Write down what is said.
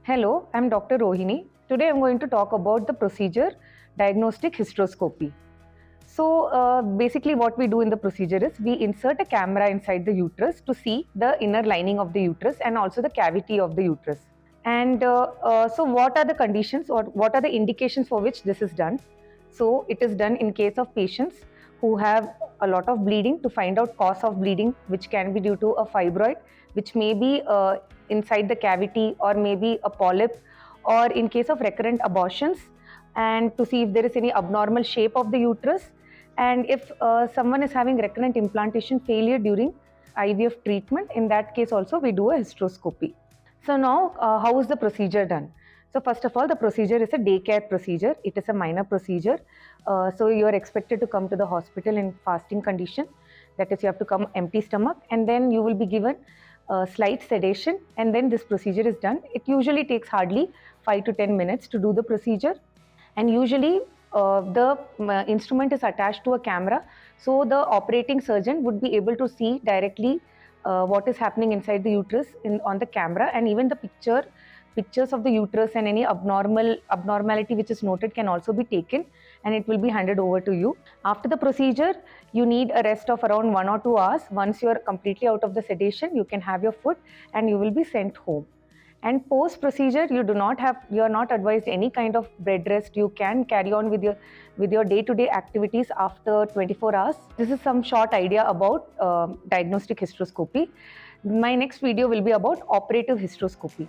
Hello, I'm Dr. Rohini. Today I'm going to talk about the procedure Diagnostic Hysteroscopy. Basically what we do in the procedure is we insert a camera inside the uterus to see the inner lining of the uterus and also the cavity of the uterus. So what are the conditions or what are the indications for which this is done? So it is done in case of patients who have a lot of bleeding to find out cause of bleeding, which can be due to a fibroid, which may be inside the cavity or maybe a polyp, or in case of recurrent abortions, and to see if there is any abnormal shape of the uterus, and if someone is having recurrent implantation failure during IVF treatment, in that case also we do a hysteroscopy. So now how is the procedure done? So first of all, the procedure is a daycare procedure. It is a minor procedure. So you are expected to come to the hospital in fasting condition. That is, you have to come empty stomach, and then you will be given slight sedation, and then this procedure is done. It usually takes hardly 5 to 10 minutes to do the procedure, and usually the instrument is attached to a camera, so the operating surgeon would be able to see directly what is happening inside the uterus on the camera, and even the pictures of the uterus and any abnormality which is noted can also be taken, and it will be handed over to you. After the procedure, you need a rest of around 1 or 2 hours. Once you are completely out of the sedation, you can have your food and you will be sent home. And post procedure, you are not advised any kind of bed rest. You can carry on with your day-to-day activities after 24 hours. This is some short idea about diagnostic hysteroscopy. My next video will be about operative hysteroscopy.